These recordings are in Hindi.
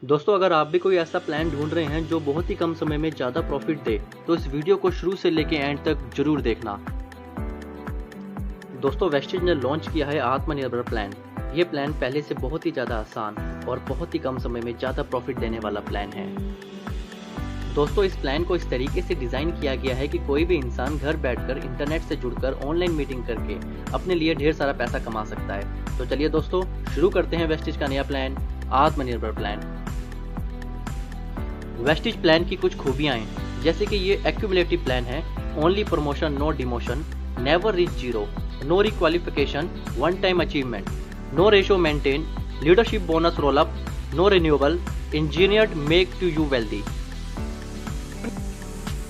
दोस्तों, अगर आप भी कोई ऐसा प्लान ढूंढ रहे हैं जो बहुत ही कम समय में ज़्यादा प्रॉफिट दे, तो इस वीडियो को शुरू से लेके एंड तक जरूर देखना। दोस्तों, वेस्टेज ने लॉन्च किया है आत्मनिर्भर प्लान। ये प्लान पहले से बहुत ही ज़्यादा आसान और बहुत ही कम समय में ज़्यादा प्रॉफिट देने वाला प्लान है। दोस्तों, इस प्लान को इस तरीके से डिज़ाइन किया गया है कि कोई भी इंसान घर बैठकर इंटरनेट से जुड़कर ऑनलाइन मीटिंग करके अपने लिए ढेर सारा पैसा कमा सकता है। तो चलिए दोस्तों, शुरू करते हैं वेस्टेज का नया प्लान, आत्मनिर्भर प्लान। वेस्टेज प्लान की कुछ खूबियां हैं, जैसे कि ये एक्यूमुलेटिव प्लान है, only promotion no demotion, never reach zero, no requalification, one time achievement, no ratio maintain, leadership bonus roll up, no renewable, engineered make to you wealthy.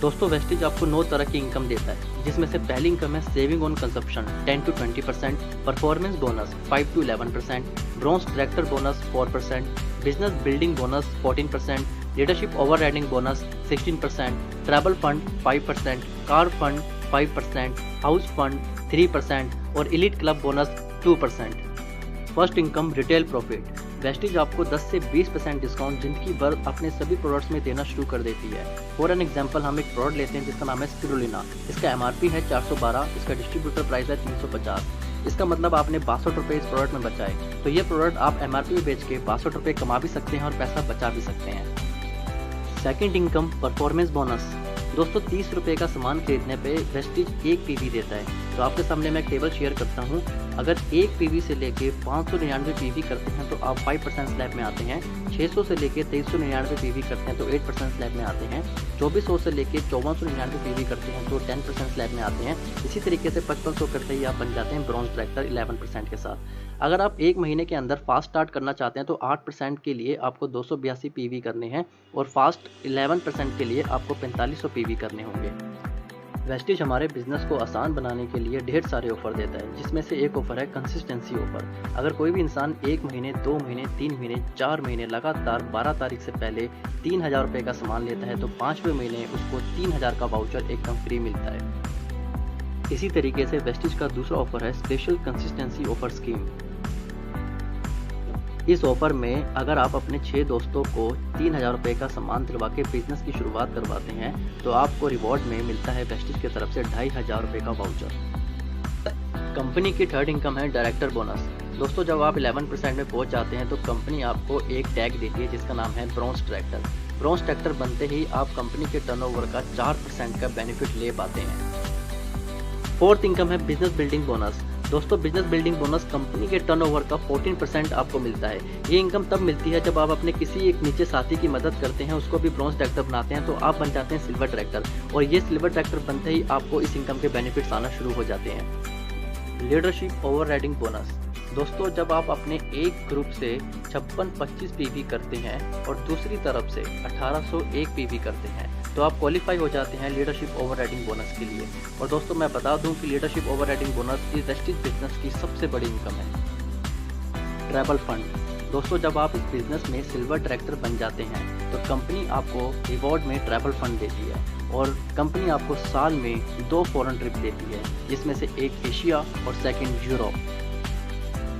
दोस्तों, वेस्टेज आपको 9 तरह की इनकम देता है, जिसमें से पहली इनकम है saving on consumption 10 to 20%, performance bonus 5 to 11%, bronze director bonus 4%, business building bonus 14%, leadership overriding bonus 16%, travel fund 5%, car fund 5%, house fund 3% और elite club bonus 2%। First income retail profit. Wastage आपको 10 से 20% डिस्काउंट जिंदगी भर अपने सभी प्रोडक्ट्स में देना शुरू कर देती है। फॉर एन एग्जांपल, हम एक प्रोडक्ट लेते हैं जिसका नाम है स्पिरुलिना। इसका MRP है 412, इसका डिस्ट्रीब्यूटर प्राइस है 350। इसका मतलब आपने 62 रुपये इस प्रोडक्ट में बचाए। तो ये प्रोडक्ट आप MRP में बेच के 62 रुपये कमा भी सकते हैं और पैसा बचा भी सकते हैं। Second income performance bonus. दोस्तों, 30 रुपये का सामान खरीदने पे वेस्टेज 1 PV देता है। तो आपके सामने मैं एक टेबल शेयर करता हूँ। अगर 1 PV से लेके 599 PV करते हैं तो आप 5% स्लैब में आते हैं। 600 से लेके 2399 PV करते हैं तो 8% स्लैब में आते हैं। 2400 से लेके 5499 PV करते हैं तो 10% स्लैब में आते हैं। इसी तरीके से 5500 करते ही आप बन जाते हैं ब्रॉन्ज डायरेक्टर 11% के साथ। अगर आप 1 महीने के अंदर फास्ट स्टार्ट करना चाहते हैं तो 8% के लिए आपको 282 PV करने हैं और फास्ट 11% के लिए आपको 4500 PV करने होंगे। वेस्टेज हमारे बिजनेस को आसान बनाने के लिए ढेर सारे ऑफर देता है, जिसमें से एक ऑफर है कंसिस्टेंसी ऑफर। अगर कोई भी इंसान 1 महीने, 2 महीने, 3 महीने, 4 महीने लगातार 12 तारीख से पहले 3000 रुपये का सामान लेता है तो 5वें महीने उसको 3000 का वाउचर एकदम फ्री मिलता है। इसी तरीके से वेस्टेज का दूसरा ऑफर है स्पेशल कंसिस्टेंसी ऑफर स्कीम। इस ऑफर में अगर आप अपने 6 दोस्तों को 3000 रुपये का सामान दिलवा के बिजनेस की शुरुआत करवाते हैं तो आपको रिवॉर्ड में मिलता है वेस्टेज की तरफ से 2500 रुपये का वाउचर। कंपनी की थर्ड इनकम है डायरेक्टर बोनस। दोस्तों, जब आप 11% में पहुंच जाते हैं तो कंपनी आपको एक टैग देती है जिसका नाम है ब्रॉन्ज डायरेक्टर। ब्रॉन्ज डायरेक्टर बनते ही आप कंपनी के टर्नओवर का 4% का बेनिफिट ले पाते हैं। फोर्थ इनकम है बिजनेस बिल्डिंग बोनस। दोस्तों, बिजनेस बिल्डिंग बोनस कंपनी के टर्नओवर का 14% आपको मिलता है। ये इनकम तब मिलती है जब आप अपने किसी एक नीचे साथी की मदद करते हैं, उसको भी ब्रॉन्ज डायरेक्टर बनाते हैं तो आप बन जाते हैं सिल्वर डायरेक्टर और ये सिल्वर डायरेक्टर बनते ही आपको इस इनकम के बेनिफिट्स आना शुरू हो जाते हैं। Leadership overriding bonus. दोस्तों, जब आप अपने एक ग्रुप से 56-25 PV करते हैं और दूसरी तरफ से 1801 PV करते हैं तो आप क्वालिफाई हो जाते हैं लीडरशिप ओवरराइडिंग बोनस के लिए। और दोस्तों, मैं बता दूं कि लीडरशिप ओवरराइडिंग बोनस इस वेस्टेज बिजनेस की सबसे बड़ी इनकम है। Travel fund. दोस्तों, जब आप इस बिजनेस में सिल्वर डायरेक्टर बन जाते हैं तो कंपनी आपको रिवॉर्ड में ट्रैवल फंड देती है और कंपनी आपको साल में 2 फॉरेन ट्रिप देती है, जिसमें से एक एशिया और सेकंड यूरोप।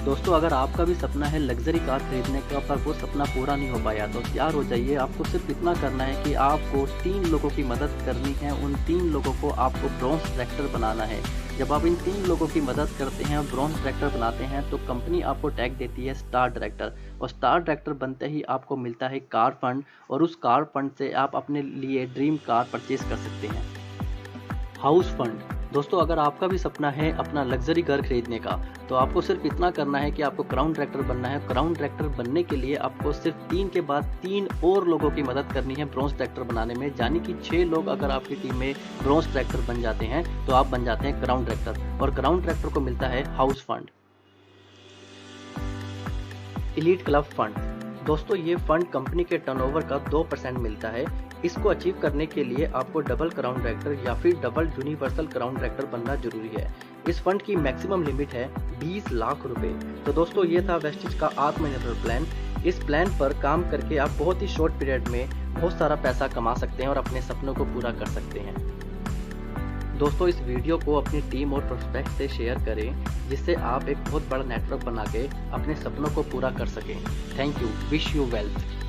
दोस्तों, अगर आपका भी सपना है लग्जरी कार खरीदने का पर वो सपना पूरा नहीं हो पाया तो तैयार हो जाइए। आपको सिर्फ इतना करना है कि आपको 3 लोगों की मदद करनी है। उन 3 लोगों को आपको ब्रॉन्ज डायरेक्टर बनाना है। जब आप इन 3 लोगों की मदद करते हैं और ब्रॉन्ज डायरेक्टर बनाते हैं तो कंपनी आपको टैग देती है स्टार डायरेक्टर और स्टार डायरेक्टर बनते ही आपको मिलता है कार फंड और उस कार फंड से आप अपने लिए ड्रीम कार परचेज कर सकते हैं। House fund. दोस्तों, अगर आपका भी सपना है अपना लग्जरी घर खरीदने का तो आपको सिर्फ इतना करना है कि आपको क्राउन डायरेक्टर बनना है। क्राउन डायरेक्टर बनने के लिए आपको सिर्फ 3 के बाद 3 और लोगों की मदद करनी है ब्रॉन्ज डायरेक्टर बनाने में, यानी कि 6 लोग अगर आपकी टीम में ब्रॉन्ज डायरेक्टर बन जाते हैं तो आप बन जाते हैं क्राउन डायरेक्टर और क्राउन डायरेक्टर को मिलता है house fund. Elite club fund. दोस्तों, ये फंड कंपनी के टर्नओवर का 2% मिलता है। इसको अचीव करने के लिए आपको डबल क्राउन डायरेक्टर या फिर डबल यूनिवर्सल क्राउन डायरेक्टर बनना जरूरी है। इस फंड की मैक्सिमम लिमिट है 20 लाख रुपए। तो दोस्तों, ये था वेस्टेज का आत्मनिर्भर प्लान। इस प्लान पर काम करके आप बहुत ही शॉर्ट पीरियड में बहुत सारा पैसा कमा सकते हैं और अपने सपनों को पूरा कर सकते हैं। दोस्तों, इस वीडियो को अपनी टीम और प्रोस्पेक्ट से शेयर करें जिससे आप एक बहुत बड़ा नेटवर्क बना के अपने सपनों को पूरा कर सकें। Thank you. Wish you wealth.